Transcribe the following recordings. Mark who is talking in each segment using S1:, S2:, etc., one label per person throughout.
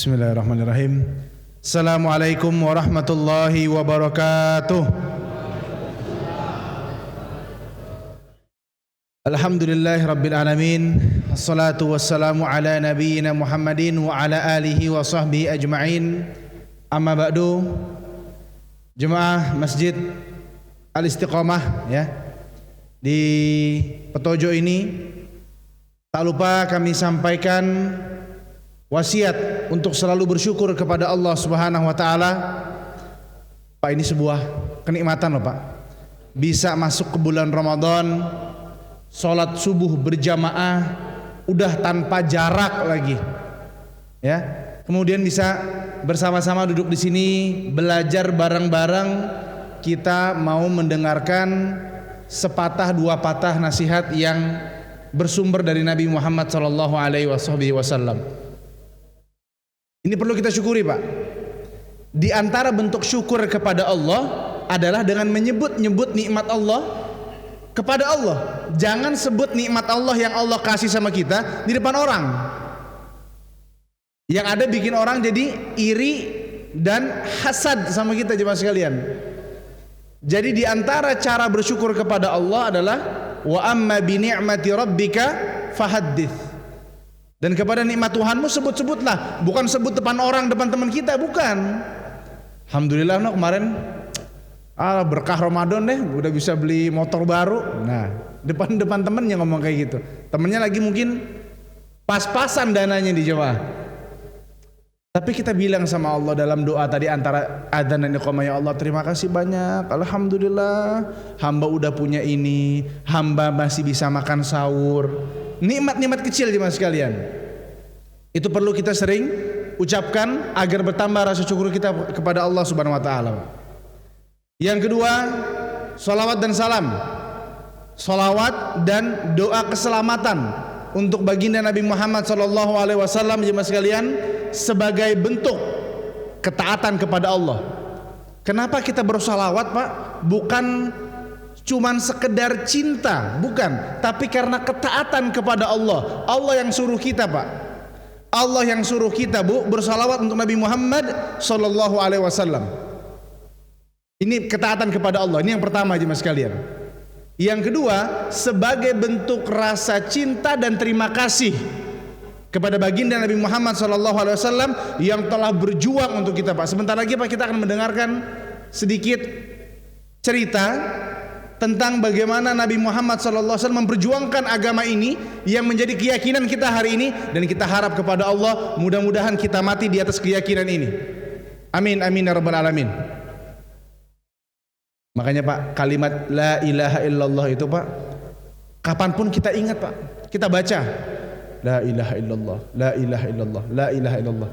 S1: Bismillahirrahmanirrahim. Assalamualaikum warahmatullahi wabarakatuh. Alhamdulillahi rabbil alamin. Assalatu wassalamu ala nabiyyina Muhammadin wa ala alihi wa sahbihi ajma'in. Amma ba'du. Jemaah Masjid Al-Istiqamah ya, di Petojo ini, tak lupa kami sampaikan wasiat untuk selalu bersyukur kepada Allah Subhanahu wa taala. Pak, ini sebuah kenikmatan loh Pak. Bisa masuk ke bulan Ramadan, sholat subuh berjamaah, udah tanpa jarak lagi. Ya. Kemudian bisa bersama-sama duduk di sini, belajar bareng-bareng. Kita mau mendengarkan sepatah dua patah nasihat yang bersumber dari Nabi Muhammad sallallahu alaihi wasallam. Ini perlu kita syukuri Pak. Di antara bentuk syukur kepada Allah adalah dengan menyebut-nyebut nikmat Allah kepada Allah. Jangan sebut nikmat Allah yang Allah kasih sama kita di depan orang. Yang ada bikin orang jadi iri dan hasad sama kita jemaah sekalian. Jadi di antara cara bersyukur kepada Allah adalah wa amma bi ni'mati rabbika fahaddits. Dan kepada nikmat Tuhanmu sebut-sebutlah, bukan sebut depan orang, depan teman kita, bukan. Alhamdulillah no, kemarin berkah Ramadan deh, udah bisa beli motor baru. Nah, depan temennya ngomong kayak gitu. Temennya lagi mungkin pas-pasan dananya di Jawa. Tapi kita bilang sama Allah dalam doa tadi antara adzan dan iqamah, ya Allah terima kasih banyak, alhamdulillah hamba udah punya ini, hamba masih bisa makan sahur. Nikmat-nikmat kecil jemaah sekalian. Itu perlu kita sering ucapkan agar bertambah rasa syukur kita kepada Allah Subhanahu wa taala. Yang kedua, salawat dan salam. Salawat dan doa keselamatan untuk baginda Nabi Muhammad sallallahu alaihi wasallam jemaah sekalian sebagai bentuk ketaatan kepada Allah. Kenapa kita bersalawat Pak? Bukan cuman sekedar cinta, bukan, tapi karena ketaatan kepada Allah. Allah yang suruh kita Pak. Allah yang suruh kita Bu bersalawat untuk Nabi Muhammad sallallahu alaihi wasallam. Ini ketaatan kepada Allah. Ini yang pertama jemaah sekalian. Yang kedua, sebagai bentuk rasa cinta dan terima kasih kepada baginda Nabi Muhammad sallallahu alaihi wasallam yang telah berjuang untuk kita Pak. Sebentar lagi Pak kita akan mendengarkan sedikit cerita tentang bagaimana Nabi Muhammad sallallahu alaihi wasallam memperjuangkan agama ini yang menjadi keyakinan kita hari ini, dan kita harap kepada Allah mudah-mudahan kita mati di atas keyakinan ini. Amin amin ya rabbal alamin. Makanya Pak, kalimat la ilaha illallah itu Pak, kapanpun kita ingat Pak, kita baca la ilaha illallah, la ilaha illallah, la ilaha illallah.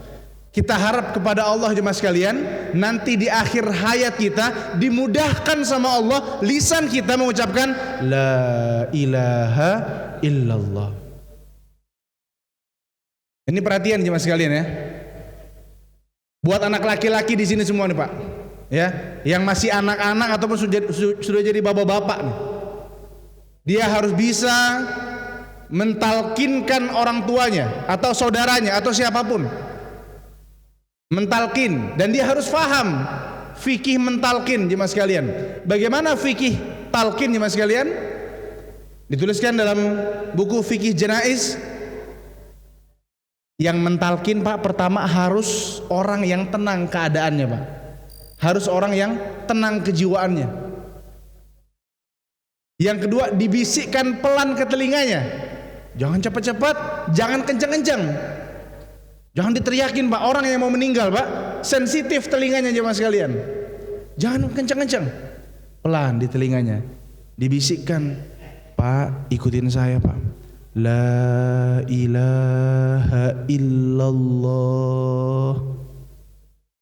S1: Kita harap kepada Allah jemaah sekalian, nanti di akhir hayat kita dimudahkan sama Allah lisan kita mengucapkan la ilaha illallah. Ini perhatian jemaah sekalian ya. Buat anak laki-laki di sini semua nih Pak, ya, yang masih anak-anak ataupun sudah jadi bapak-bapak nih. Dia harus bisa mentalkinkan orang tuanya atau saudaranya atau siapapun. Mentalkin, dan dia harus faham fikih mentalkin jemaah sekalian. Bagaimana fikih talkin jemaah sekalian? Dituliskan dalam buku fikih janaiz. Yang mentalkin Pak, pertama harus orang yang tenang keadaannya Pak. Harus orang yang tenang kejiwaannya. Yang kedua, dibisikkan pelan ke telinganya. Jangan cepat-cepat, jangan kencang-kencang. Jangan diteriakin Pak, orang yang mau meninggal Pak, sensitif telinganya jemaah sekalian. Jangan kencang-kencang, pelan di telinganya. Dibisikkan, Pak ikutin saya Pak, la ilaha illallah.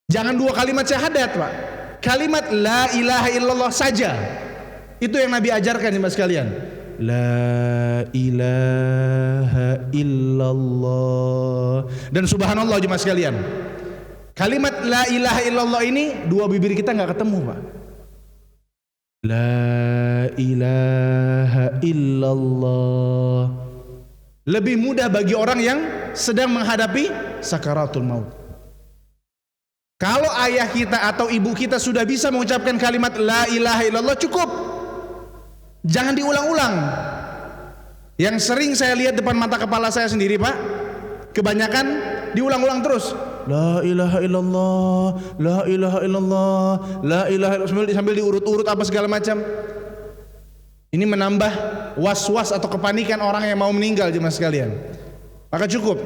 S1: Jangan dua kalimat syahadat Pak, kalimat la ilaha illallah saja. Itu yang Nabi ajarkan jemaah sekalian. La ilaha illallah. Dan subhanallah jemaah sekalian, kalimat la ilaha illallah ini dua bibir kita nggak ketemu Pak. La ilaha illallah lebih mudah bagi orang yang sedang menghadapi sakaratul maut. Kalau ayah kita atau ibu kita sudah bisa mengucapkan kalimat la ilaha illallah, cukup. Jangan diulang-ulang. Yang sering saya lihat depan mata kepala saya sendiri, Pak, kebanyakan diulang-ulang terus. La ilaha illallah, la ilaha illallah, la ilaha illallah, sambil diurut-urut apa segala macam. Ini menambah was-was atau kepanikan orang yang mau meninggal, jemaah sekalian. Maka cukup,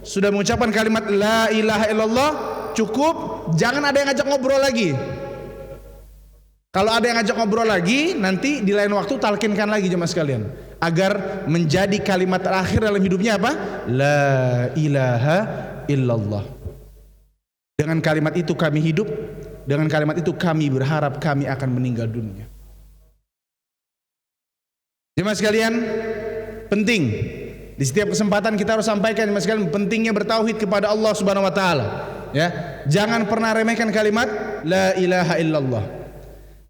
S1: sudah mengucapkan kalimat la ilaha illallah, cukup. Jangan ada yang ngajak ngobrol lagi. Kalau ada yang ngajak ngobrol lagi, nanti di lain waktu talkinkan lagi, jemaah sekalian, agar menjadi kalimat terakhir dalam hidupnya apa? La ilaha illallah. Dengan kalimat itu kami hidup, dengan kalimat itu kami berharap kami akan meninggal dunia. Jemaah sekalian, penting di setiap kesempatan kita harus sampaikan, jemaah sekalian, pentingnya bertauhid kepada Allah Subhanahu wa taala. Ya, jangan pernah remehkan kalimat la ilaha illallah.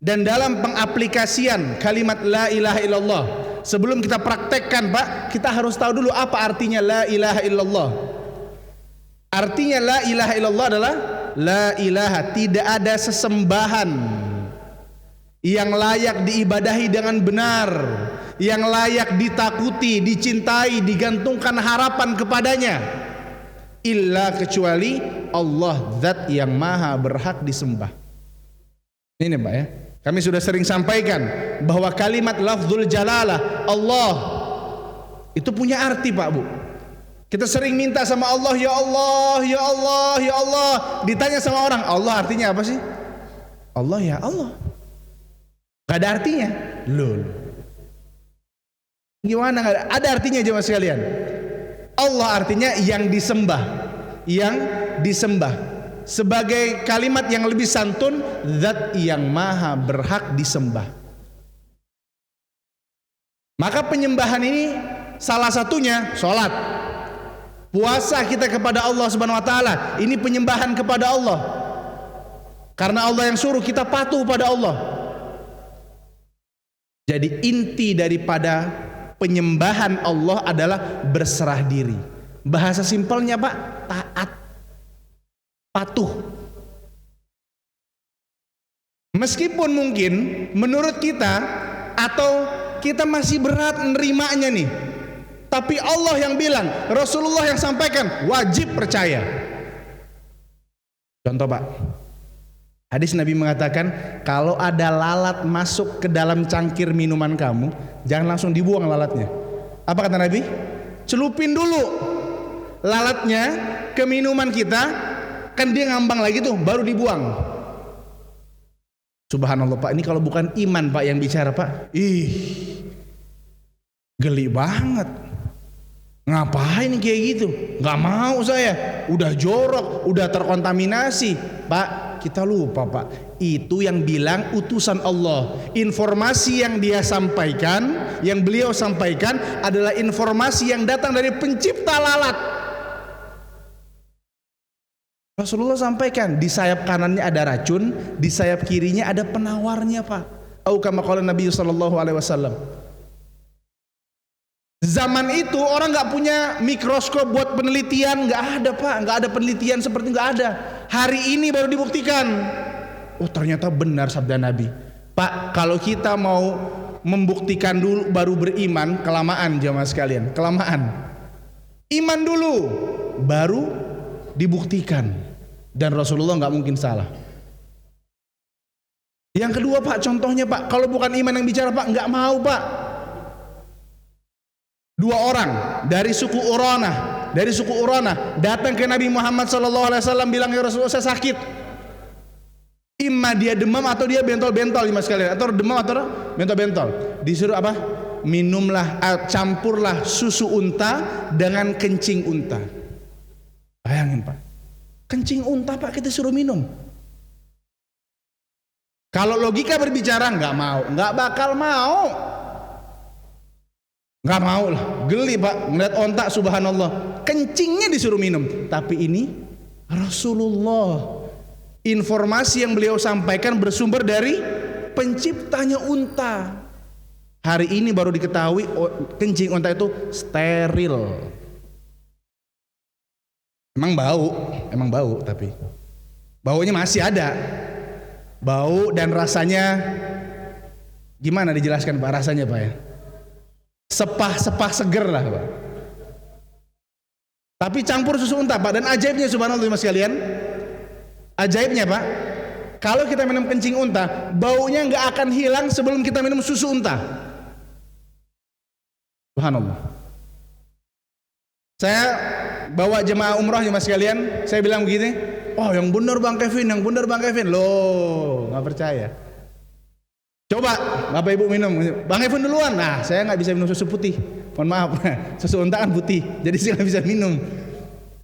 S1: Dan dalam pengaplikasian kalimat la ilaha illallah, sebelum kita praktekkan, Pak, kita harus tahu dulu apa artinya la ilaha illallah. Artinya la ilaha illallah adalah la ilaha, tidak ada sesembahan yang layak diibadahi dengan benar, yang layak ditakuti, dicintai, digantungkan harapan kepadanya, illa kecuali Allah, zat yang maha berhak disembah. Ini, Pak, ya, kami sudah sering sampaikan bahwa kalimat lafzul jalalah Allah itu punya arti, Pak, Bu. Kita sering minta sama Allah, ya Allah, ya Allah, ya Allah. Ditanya sama orang, Allah artinya apa sih? Allah, ya Allah. Gak ada artinya. Loh. Gimana gak ada? Ada artinya, jemaah sekalian. Allah artinya yang disembah. Yang disembah. Sebagai kalimat yang lebih santun, zat yang maha berhak disembah. Maka penyembahan ini salah satunya sholat. Puasa kita kepada Allah Subhanahu wa taala, ini penyembahan kepada Allah. Karena Allah yang suruh, kita patuh pada Allah. Jadi inti daripada penyembahan Allah adalah berserah diri. Bahasa simpelnya, Pak, taat, patuh. Meskipun mungkin menurut kita atau kita masih berat menerimanya nih, tapi Allah yang bilang, Rasulullah yang sampaikan, wajib percaya. Contoh, Pak, hadis Nabi mengatakan, kalau ada lalat masuk ke dalam cangkir minuman kamu, jangan langsung dibuang lalatnya. Apa kata Nabi? Celupin dulu lalatnya ke minuman kita, kan dia ngambang lagi tuh, baru dibuang. Subhanallah, Pak, ini kalau bukan iman, Pak, yang bicara, Pak, geli banget. Ngapain kayak gitu? Gak mau saya, udah jorok, udah terkontaminasi. Pak, kita lupa, Pak, itu yang bilang utusan Allah. Informasi yang dia sampaikan, yang beliau sampaikan adalah informasi yang datang dari pencipta lalat. Rasulullah sampaikan, di sayap kanannya ada racun, di sayap kirinya ada penawarnya, Pak. Au kama qala Nabi sallallahu alaihi wasallam. Zaman itu orang nggak punya mikroskop buat penelitian, nggak ada, Pak, nggak ada penelitian seperti, nggak ada. Hari ini baru dibuktikan. Oh, ternyata benar sabda Nabi. Pak, kalau kita mau membuktikan dulu baru beriman, kelamaan, jamaah sekalian, kelamaan. Iman dulu, baru dibuktikan. Dan Rasulullah nggak mungkin salah. Yang kedua, Pak, contohnya, Pak, kalau bukan iman yang bicara, Pak, nggak mau, Pak. Dua orang dari suku Uranah datang ke Nabi Muhammad SAW, bilang, ya Rasulullah, saya sakit. Imma dia demam atau dia bentol-bentol, mas kalian, atau demam atau bentol-bentol. Disuruh apa? Minumlah, campurlah susu unta dengan kencing unta. Bayangin, Pak, kencing unta, Pak, kita suruh minum. Kalau logika berbicara, nggak mau, nggak bakal mau. Nggak mau lah, geli, Pak, ngeliat onta, subhanallah, kencingnya disuruh minum. Tapi ini Rasulullah, informasi yang beliau sampaikan bersumber dari penciptanya unta. Hari ini baru diketahui kencing unta itu steril. Emang bau tapi Baunya masih ada. Bau dan rasanya gimana dijelaskan Pak rasanya Pak ya? Sepah-sepah seger lah Pak. Tapi campur susu unta Pak, dan ajaibnya subhanallah mas sekalian. Ajaibnya Pak, kalau kita minum kencing unta, baunya nggak akan hilang sebelum kita minum susu unta. Subhanallah. Saya bawa jemaah umrah ya mas sekalian, saya bilang begini, oh yang benar Bang Kevin, yang benar Bang Kevin. Loh, nggak percaya. Coba Bapak Ibu minum, Bang Kevin duluan. Nah, saya nggak bisa minum susu putih. Mohon maaf, susu unta kan putih, jadi saya nggak bisa minum.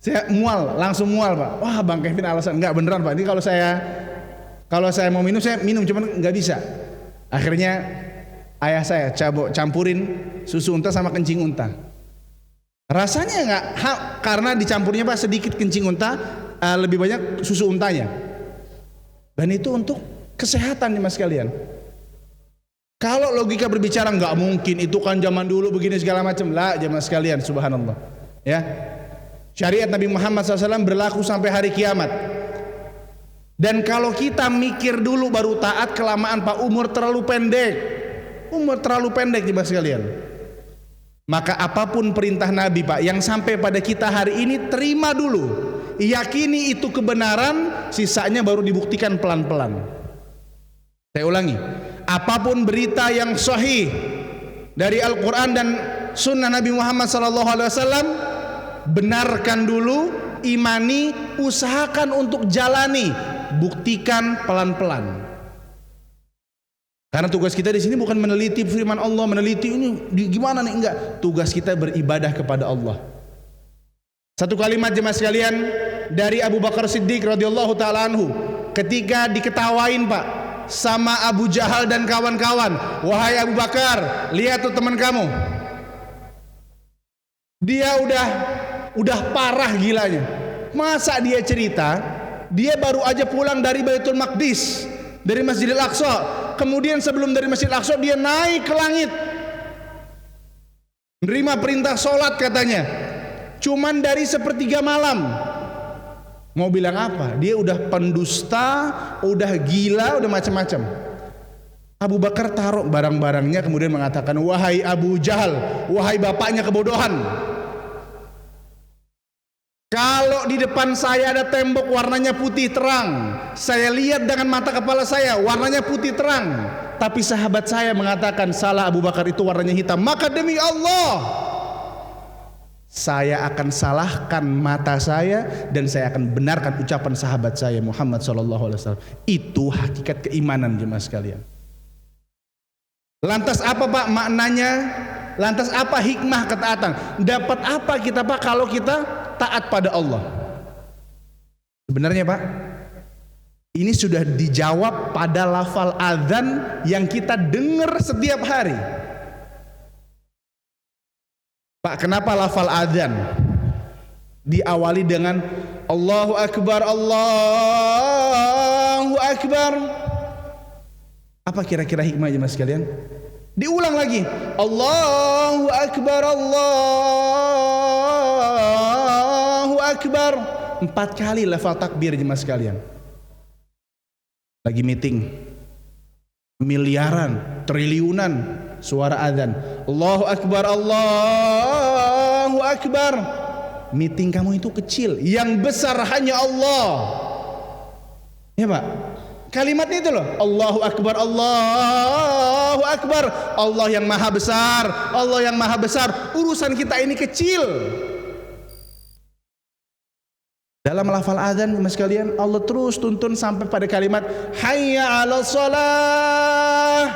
S1: Saya mual, langsung mual Pak. Wah Bang Kevin alasan, nggak beneran Pak. Ini kalau saya mau minum, saya minum, cuman nggak bisa. Akhirnya ayah saya campurin susu unta sama kencing unta. Rasanya nggak, karena dicampurnya Pak sedikit kencing unta, lebih banyak susu untanya. Dan itu untuk kesehatan nih mas sekalian. Kalau logika berbicara nggak mungkin, itu kan zaman dulu begini segala macam. Lah jemaah sekalian, subhanallah. Ya, syariat Nabi Muhammad SAW berlaku sampai hari kiamat. Dan kalau kita mikir dulu baru taat, kelamaan Pak, umur terlalu pendek. Umur terlalu pendek jemaah sekalian. Maka apapun perintah Nabi Pak yang sampai pada kita hari ini, terima dulu, yakini itu kebenaran, sisanya baru dibuktikan pelan-pelan. Saya ulangi, apapun berita yang sahih dari Al-Quran dan Sunnah Nabi Muhammad SAW, benarkan dulu, imani, usahakan untuk jalani, buktikan pelan-pelan. Karena tugas kita di sini bukan meneliti firman Allah, meneliti ini gimana nih, enggak. Tugas kita beribadah kepada Allah. Satu kalimat jemaah sekalian dari Abu Bakar Siddiq radhiyallahu taala anhu ketika diketawain Pak sama Abu Jahal dan kawan-kawan. Wahai Abu Bakar, lihat tuh teman kamu, dia udah parah gilanya. Masa dia cerita dia baru aja pulang dari Baitul Maqdis, dari Masjidil Aqsa, kemudian sebelum dari Masjidil Aqsa dia naik ke langit, menerima perintah sholat katanya, cuman dari sepertiga malam. Mau bilang apa? Dia udah pendusta, udah gila, udah macam-macam. Abu Bakar taruh barang-barangnya kemudian mengatakan, wahai Abu Jahal, wahai bapaknya kebodohan, kalau di depan saya ada tembok warnanya putih terang, saya lihat dengan mata kepala saya warnanya putih terang, tapi sahabat saya mengatakan salah, Abu Bakar itu warnanya hitam, maka demi Allah saya akan salahkan mata saya dan saya akan benarkan ucapan sahabat saya Muhammad SAW. Itu hakikat keimanan jemaah sekalian. Lantas apa Pak maknanya? Lantas apa hikmah ketaatan? Dapat apa kita Pak kalau kita taat pada Allah? Sebenarnya Pak, ini sudah dijawab pada lafal azan yang kita dengar setiap hari. Pak, kenapa lafal adzan diawali dengan Allahu Akbar, Allahu Akbar? Apa kira-kira hikmahnya mas sekalian? Diulang lagi, Allahu Akbar, Allahu Akbar, 4 kali lafal takbir jemaah sekalian. Lagi meeting, miliaran, triliunan suara azan, Allahu Akbar, Allahu Akbar. Meeting kamu itu kecil, yang besar hanya Allah. Ya Pak, kalimatnya itu loh, Allahu Akbar, Allahu Akbar. Allah yang maha besar, Allah yang maha besar. Urusan kita ini kecil. Dalam lafal azan mas sekalian, Allah terus tuntun sampai pada kalimat hayya 'alas shalah.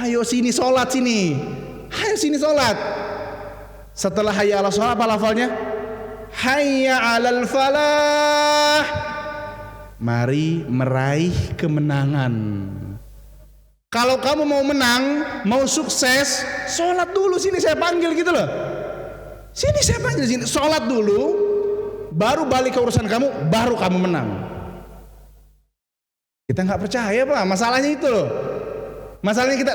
S1: Ayo sini sholat sini, ayo sini sholat. Setelah hayya 'alas shalah apa lafalnya? Hayya 'alal falah. Mari meraih kemenangan. Kalau kamu mau menang, mau sukses, sholat dulu sini saya panggil gitu loh. Sini saya panggil sini, sholat dulu, baru balik ke urusan kamu, baru kamu menang. Kita nggak percaya Pak, masalahnya itu loh. Masalahnya kita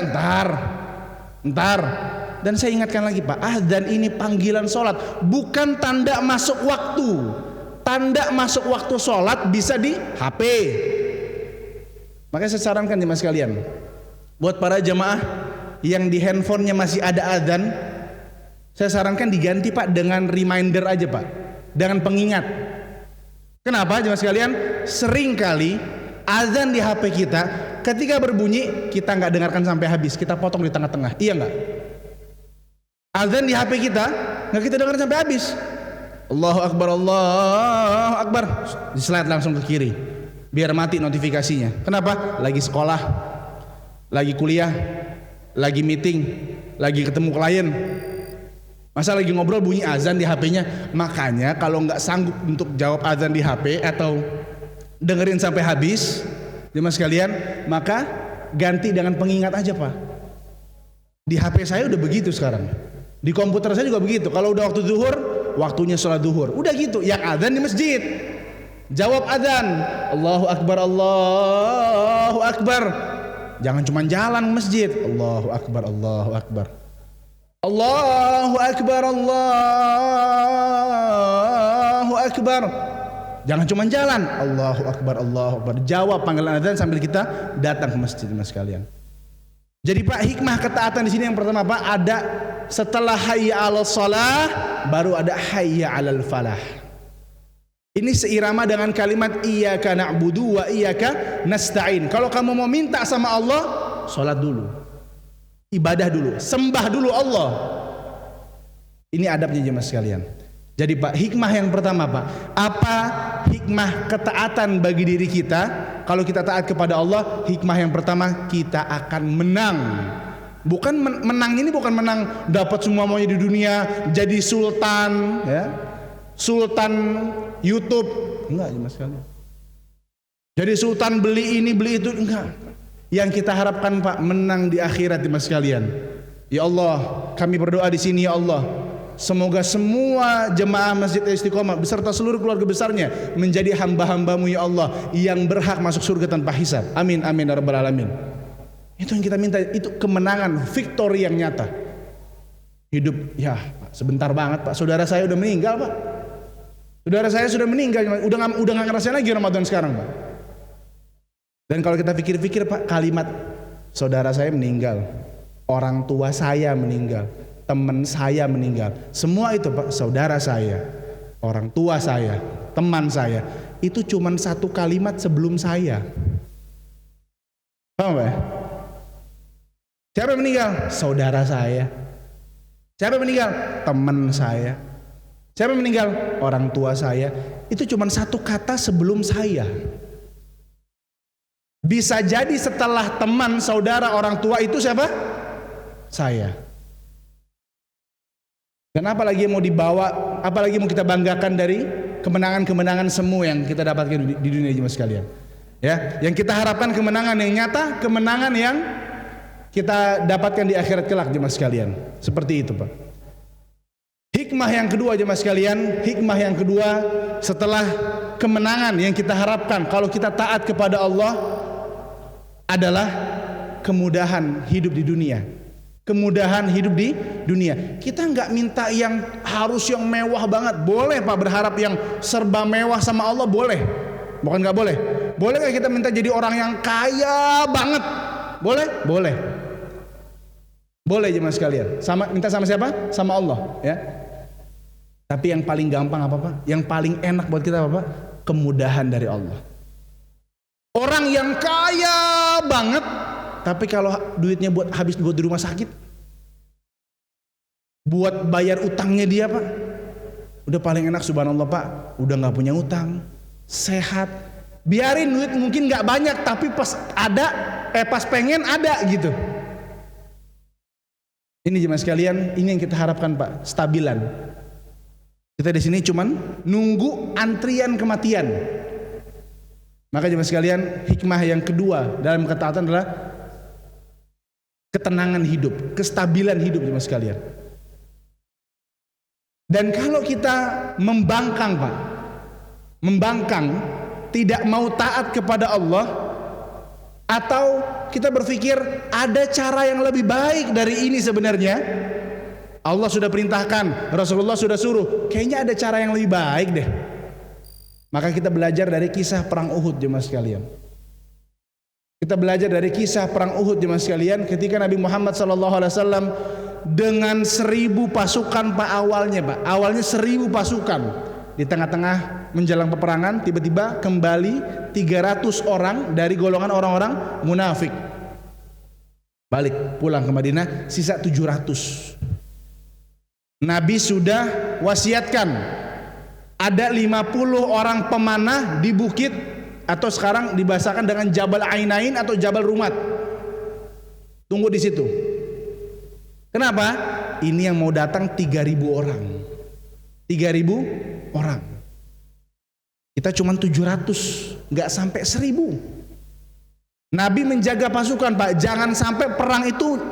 S1: entar. Dan saya ingatkan lagi Pak, azan ini panggilan sholat, bukan tanda masuk waktu. tanda masuk waktu sholat bisa di HP. Makanya saya sarankan jemaah sekalian, buat para jemaah yang di handphonenya masih ada adzan, saya sarankan diganti Pak dengan reminder aja Pak, dengan pengingat. Kenapa jemaah sekalian? Sering kali adzan di HP kita ketika berbunyi kita nggak dengarkan sampai habis, kita potong di tengah-tengah. Iya nggak? Adzan di HP kita nggak kita dengarkan sampai habis. Allahu Akbar, Allahu Akbar, di slide langsung ke kiri biar mati notifikasinya. Kenapa? Lagi sekolah, lagi kuliah, lagi meeting, lagi ketemu klien, masa lagi ngobrol bunyi azan di HP-nya. Makanya kalau nggak sanggup untuk jawab azan di HP atau dengerin sampai habis jemaah sekalian, maka ganti dengan pengingat aja Pak. Di HP saya udah begitu sekarang, di komputer saya juga begitu. Kalau udah waktu zuhur, waktunya sholat zuhur, udah gitu. Yang adzan di masjid, jawab adzan, Allahu Akbar, Allahu Akbar. Jangan cuma jalan ke masjid, Allahu Akbar, Allahu Akbar, Allahu Akbar, Allahu Akbar. Jangan cuma jalan, Allahu Akbar, Allahu Akbar. Jawab panggilan adzan sambil kita datang ke masjid mas sekalian. Jadi Pak, hikmah ketaatan di sini yang pertama Pak, ada setelah hayya 'alal shalah baru ada hayya 'alal falah. Ini seirama dengan kalimat iyyaka na'budu wa iyyaka nasta'in. Kalau kamu mau minta sama Allah, salat dulu, ibadah dulu, sembah dulu Allah. Ini adabnya jemaah sekalian. Jadi Pak, hikmah yang pertama Pak, apa hikmah ketaatan bagi diri kita? Kalau kita taat kepada Allah, hikmah yang pertama, kita akan menang. Bukan menang ini bukan menang dapat semua maunya di dunia, jadi sultan ya, sultan YouTube, enggak jemaah sekalian. Jadi sultan beli ini beli itu, enggak. Yang kita harapkan Pak, menang di akhirat jemaah sekalian. Ya Allah, kami berdoa di sini ya Allah, semoga semua jemaah Masjid Istiqomah beserta seluruh keluarga besarnya menjadi hamba-hambamu ya Allah yang berhak masuk surga tanpa hisab. Amin amin ya rabbal alamin. Itu yang kita minta, itu kemenangan, victory yang nyata. Hidup ya Pak, sebentar banget Pak. Saudara saya udah meninggal Pak. Saudara saya sudah meninggal, udah nggak ngerasain lagi Ramadan sekarang Pak. Dan kalau kita pikir-pikir Pak, kalimat saudara saya meninggal, orang tua saya meninggal, teman saya meninggal, semua itu Pak, saudara saya, orang tua saya, teman saya, itu cuma satu kalimat sebelum saya. Paham Pak ya? Siapa yang meninggal? Saudara saya. Siapa yang meninggal? Teman saya. Siapa yang meninggal? Orang tua saya. Itu cuma satu kata sebelum saya. Bisa jadi setelah teman, saudara, orang tua itu siapa? Saya. Dan apalagi yang mau dibawa, apalagi mau kita banggakan dari kemenangan-kemenangan semua yang kita dapatkan di dunia jemaah sekalian. Ya, yang kita harapkan kemenangan yang nyata, kemenangan yang kita dapatkan di akhirat kelak jemaah sekalian. Seperti itu Pak. Hikmah yang kedua jemaah sekalian, hikmah yang kedua setelah kemenangan yang kita harapkan kalau kita taat kepada Allah adalah kemudahan hidup di dunia. Kemudahan hidup di dunia. Kita nggak minta yang harus yang mewah banget. Boleh Pak berharap yang serba mewah sama Allah, boleh. Bukan nggak boleh. Boleh nggak kita minta jadi orang yang kaya banget? Boleh? Boleh. Boleh jemaah sekalian. Minta sama siapa? Sama Allah ya. Tapi yang paling gampang apa Pak? Yang paling enak buat kita apa Pak? Kemudahan dari Allah. Orang yang kaya banget, tapi kalau duitnya buat habis buat di rumah sakit, buat bayar utangnya dia Pak, udah paling enak subhanallah Pak, udah nggak punya utang, sehat, biarin duit mungkin nggak banyak, tapi pas ada, pas pengen ada gitu. Ini jemaah sekalian, ini yang kita harapkan Pak, stabilan. Kita di sini cuman nunggu antrian kematian. Maka jemaah sekalian, hikmah yang kedua dalam ketaatan adalah ketenangan hidup, kestabilan hidup jemaah sekalian. Dan kalau kita membangkang Pak, membangkang, tidak mau taat kepada Allah, atau kita berpikir ada cara yang lebih baik dari ini sebenarnya, Allah sudah perintahkan, Rasulullah sudah suruh, kayaknya ada cara yang lebih baik deh. Maka kita belajar dari kisah perang Uhud jemaah sekalian. Kita belajar dari kisah perang Uhud jemaah sekalian, ketika Nabi Muhammad SAW dengan 1000 pasukan Pak awalnya 1000 pasukan, di tengah-tengah menjelang peperangan tiba-tiba kembali 300 orang dari golongan orang-orang munafik, balik pulang ke Madinah, sisa 700. Nabi sudah wasiatkan ada 50 orang pemanah di bukit, atau sekarang dibahasakan dengan Jabal Ainain atau Jabal Rumat. Tunggu di situ. Kenapa? Ini yang mau datang 3000 orang. 3000 orang. Kita cuma 700, nggak sampai 1000. Nabi menjaga pasukan, Pak. Jangan sampai perang itu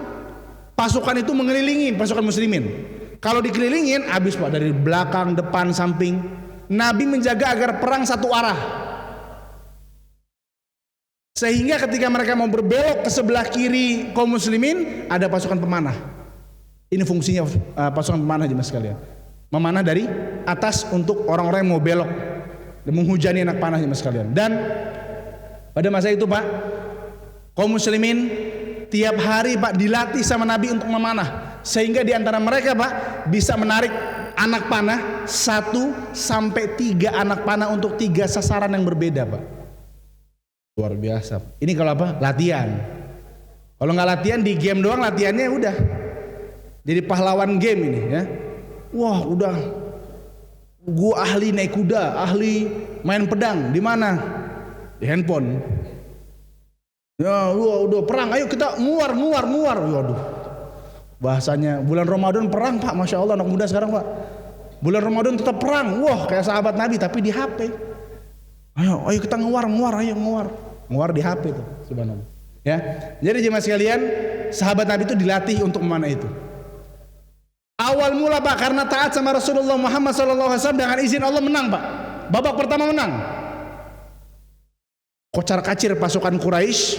S1: pasukan itu mengelilingi pasukan muslimin. Kalau dikelilingin habis, Pak, dari belakang, depan, samping. Nabi menjaga agar perang satu arah. Sehingga ketika mereka mau berbelok ke sebelah kiri kaum muslimin, ada pasukan pemanah. Ini fungsinya pasukan pemanah jemaah sekalian. Memanah dari atas untuk orang-orang yang mau belok dan menghujani anak panah jemaah sekalian. Dan pada masa itu, Pak, kaum muslimin tiap hari, Pak, dilatih sama Nabi untuk memanah. Sehingga di antara mereka, Pak, bisa menarik anak panah 1 sampai 3 anak panah untuk 3 sasaran yang berbeda, Pak. Luar biasa. Ini kalau apa? Latihan. Kalau nggak latihan di game doang, latihannya udah jadi pahlawan game ini ya. Wah, udah gua ahli naik kuda, ahli main pedang. Di mana? Di handphone. Ya, udah perang. Ayo kita nguar. Waduh. Bahasanya bulan Ramadan perang, Pak. Masya Allah, anak muda sekarang, Pak. Bulan Ramadan tetap perang. Wah, kayak sahabat Nabi tapi di HP. Ayo kita nguar, nguar di HP itu, subhanallah. Ya, jadi jemaah sekalian, sahabat Nabi itu dilatih untuk memanah itu. Awal mula, Pak, karena taat sama Rasulullah Muhammad SAW, dengan izin Allah menang, Pak. Babak pertama menang. Kocar kacir pasukan Quraisy,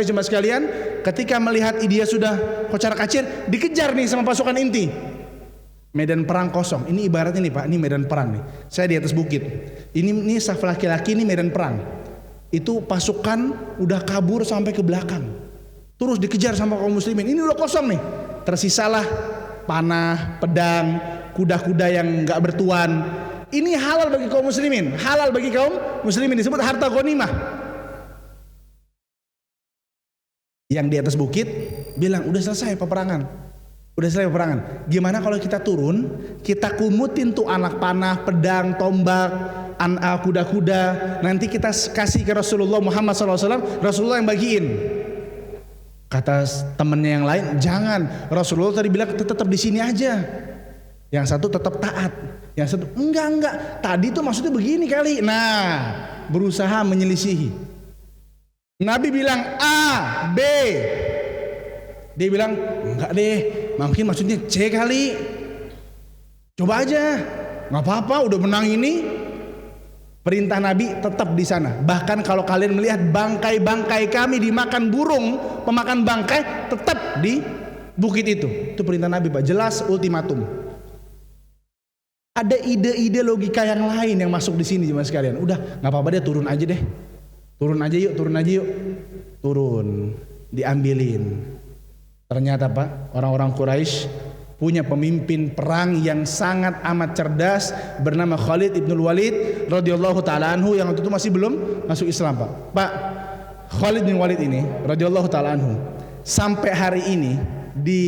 S1: jemaah sekalian, ketika melihat dia sudah kocar kacir, dikejar nih sama pasukan inti. Medan perang kosong. Ini ibaratnya nih, Pak, ini medan perang nih. Saya di atas bukit. Ini saf laki-laki, ini medan perang. Itu pasukan udah kabur sampai ke belakang. Terus dikejar sama kaum muslimin. Ini udah kosong nih. Tersisalah panah, pedang, kuda-kuda yang enggak bertuan. Ini halal bagi kaum muslimin. Halal bagi kaum muslimin, disebut harta ghanimah. Yang di atas bukit bilang, udah selesai peperangan. Gimana kalau kita turun, kita kumutin tuh anak panah, pedang, tombak, kuda-kuda, nanti kita kasih ke Rasulullah Muhammad SAW, Rasulullah yang bagiin. Kata temennya yang lain, jangan, Rasulullah tadi bilang tetap di sini aja. Yang satu tetap taat, yang satu enggak, tadi tuh maksudnya begini kali. Nah, berusaha menyelisihi. Nabi bilang A, B. Dia bilang, enggak deh, mungkin maksudnya C kali. Coba aja, nggak apa-apa, udah menang ini. Perintah Nabi tetap di sana. Bahkan kalau kalian melihat bangkai-bangkai kami dimakan burung pemakan bangkai, tetap di bukit itu. Itu perintah Nabi, Pak. Jelas ultimatum. Ada ide-ide logika yang lain yang masuk di sini, jemaah sekalian. Udah, nggak apa-apa deh, turun aja deh. Turun aja yuk. Turun, diambilin. Ternyata, Pak, orang-orang Quraisy punya pemimpin perang yang sangat amat cerdas bernama Khalid ibnul Walid radhiyallahu taala anhu, yang waktu itu masih belum masuk Islam, Pak. Pak, Khalid bin Walid ini radhiyallahu taala anhu sampai hari ini di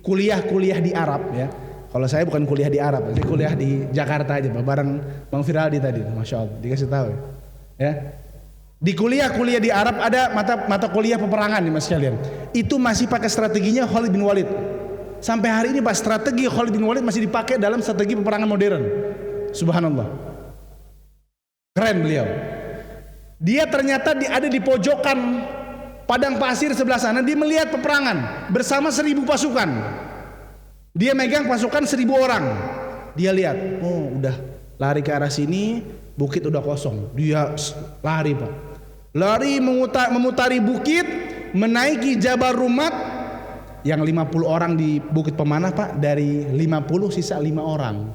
S1: kuliah-kuliah di Arab ya. Kalau saya bukan kuliah di Arab, saya kuliah di Jakarta aja, Pak, bareng Bang Firaldi tadi, Masya Allah, dikasih tahu ya. Di kuliah-kuliah di Arab ada mata kuliah peperangan nih, Mas sekalian. Itu masih pakai strateginya Khalid bin Walid. Sampai hari ini, Pak, strategi Khalid bin Walid masih dipakai dalam strategi peperangan modern. Subhanallah. Keren beliau. Dia ternyata ada di pojokan padang pasir sebelah sana. Dia melihat peperangan bersama 1000 pasukan. Dia megang pasukan 1000 orang. Dia lihat, oh udah lari ke arah sini, bukit udah kosong. Dia lari, Pak. Lari memutari bukit, menaiki Jabal Rumat. Yang 50 orang di bukit pemanah, Pak, dari 50 sisa 5 orang.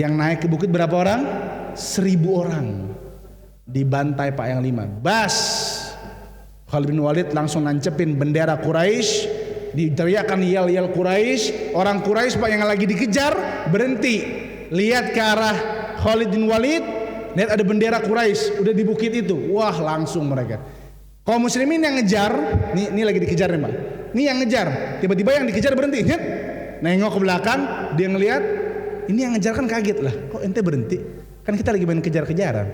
S1: Yang naik ke bukit berapa orang? 1000 orang. Dibantai Pak yang 5. Bas. Khalid bin Walid langsung nancepin bendera Quraisy, diteriakkan yel-yel Quraisy. Orang Quraisy Pak yang lagi dikejar berhenti, lihat ke arah Khalid bin Walid, lihat ada bendera Quraisy udah di bukit itu. Wah, langsung mereka kaum muslimin yang ngejar, nih lagi dikejar nih Pak. Nih yang ngejar, tiba-tiba yang dikejar berhenti. Nengok ke belakang, dia ngelihat, ini yang ngejar kan kaget lah. Kok ente berhenti? Kan kita lagi main kejar-kejaran.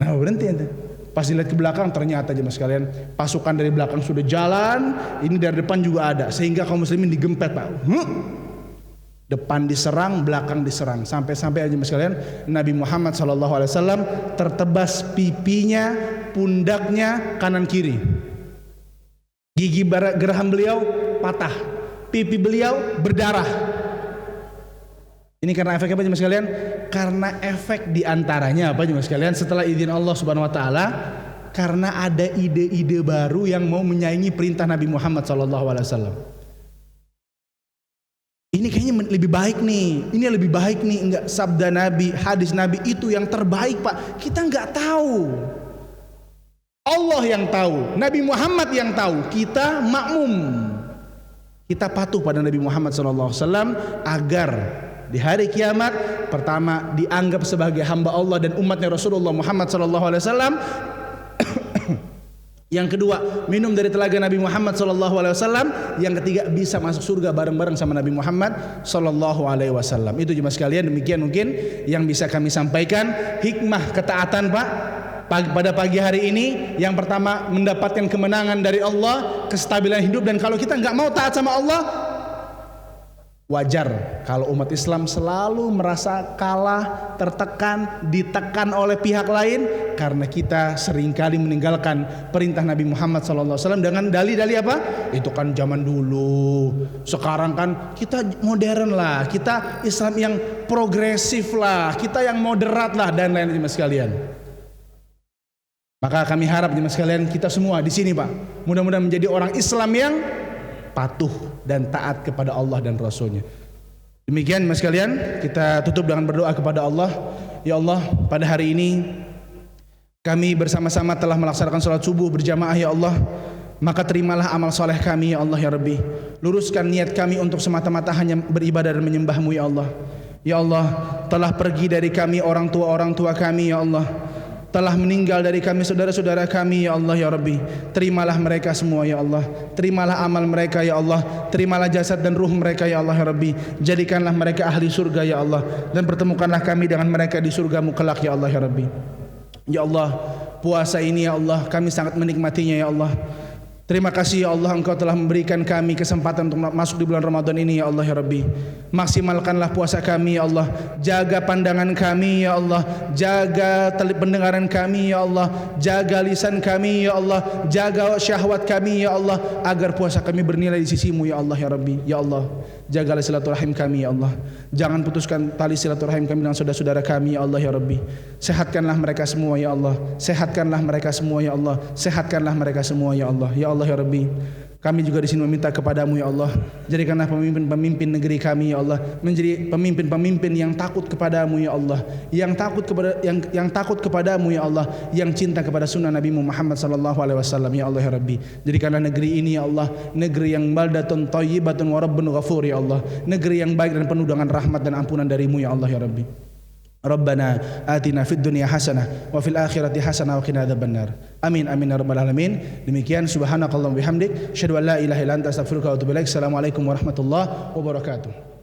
S1: Nah, berhenti ente. Pas dilihat ke belakang, ternyata jemaah sekalian, pasukan dari belakang sudah jalan, ini dari depan juga ada, sehingga kaum muslimin digempet Pak. Depan diserang, belakang diserang, sampai-sampai jemaah sekalian, Nabi Muhammad SAW tertebas pipinya, pundaknya kanan kiri. Gigi geraham beliau patah, pipi beliau berdarah. Ini karena efek apa jemaah sekalian? Karena efek diantaranya apa jemaah sekalian? Setelah izin Allah Subhanahu Wa Taala, karena ada ide-ide baru yang mau menyaingi perintah Nabi Muhammad SAW. Ini kayaknya lebih baik nih, ini lebih baik nih, enggak sabda Nabi, hadis Nabi itu yang terbaik Pak. Kita enggak tahu. Allah yang tahu, Nabi Muhammad yang tahu. Kita makmum. Kita patuh pada Nabi Muhammad SAW agar di hari kiamat pertama dianggap sebagai hamba Allah dan umatnya Rasulullah Muhammad SAW. Yang kedua, minum dari telaga Nabi Muhammad SAW. Yang ketiga, bisa masuk surga bareng-bareng sama Nabi Muhammad SAW. Itu jemaah sekalian, demikian mungkin yang bisa kami sampaikan. Hikmah ketaatan Pak pada pagi hari ini, yang pertama mendapatkan kemenangan dari Allah, kestabilan hidup. Dan kalau kita nggak mau taat sama Allah, wajar kalau umat Islam selalu merasa kalah, tertekan, ditekan oleh pihak lain, karena kita seringkali meninggalkan perintah Nabi Muhammad SAW dengan dalih-dalih apa? Itu kan zaman dulu, sekarang kan kita modern lah, kita Islam yang progresif lah, kita yang moderat lah, dan lain-lain sekalian. Maka kami harap jemaah sekalian, kita semua di sini Pak, mudah-mudahan menjadi orang Islam yang patuh dan taat kepada Allah dan Rasulnya. Demikian mas sekalian, kita tutup dengan berdoa kepada Allah. Ya Allah, pada hari ini kami bersama-sama telah melaksanakan salat subuh berjamaah ya Allah. Maka terimalah amal soleh kami ya Allah ya Rabbi. Luruskan niat kami untuk semata-mata hanya beribadah dan menyembah-Mu ya Allah. Ya Allah, telah pergi dari kami orang tua kami ya Allah, telah meninggal dari kami saudara-saudara kami ya Allah ya Rabbi. Terimalah mereka semua ya Allah, terimalah amal mereka ya Allah, terimalah jasad dan ruh mereka ya Allah ya Rabbi. Jadikanlah mereka ahli surga ya Allah, dan pertemukanlah kami dengan mereka di surga-Mu kelak ya Allah ya Rabbi. Ya Allah, puasa ini ya Allah kami sangat menikmatinya ya Allah. Terima kasih ya Allah, Engkau telah memberikan kami kesempatan untuk masuk di bulan Ramadan ini ya Allah ya Rabbi. Maksimalkanlah puasa kami ya Allah, jaga pandangan kami ya Allah, jaga pendengaran kami ya Allah, jaga lisan kami ya Allah, jaga syahwat kami ya Allah, agar puasa kami bernilai di sisi-Mu ya Allah ya Rabbi. Ya Allah, jagalah silaturahim kami ya Allah, jangan putuskan tali silaturahim kami dengan saudara-saudara kami ya Allah ya Rabbi. Sehatkanlah mereka semua ya Allah, sehatkanlah mereka semua ya Allah, sehatkanlah mereka semua ya Allah. Ya Allah ya Rabbi, kami juga di sini meminta kepadamu ya Allah, jadikanlah pemimpin-pemimpin negeri kami ya Allah menjadi pemimpin-pemimpin yang takut kepadamu ya Allah, yang takut kepadamu ya Allah, yang cinta kepada sunnah Nabi Muhammad SAW ya Allah ya Rabbi. Jadikanlah negeri ini ya Allah negeri yang baldatun thayyibatun wa rabbun ghafur ya Allah, negeri yang baik dan penuh dengan rahmat dan ampunan darimu ya Allah ya Rabbi. Rabbana atina fid dunya hasanah wa fil akhirati hasanah wa qina adzabannar. Amin amin ya rabbal alamin. Demikian subhanakallahumma bihamdik asyhadu an la ilaha illa anta astaghfiruka wa atubu ilaik. Assalamualaikum warahmatullahi wabarakatuh.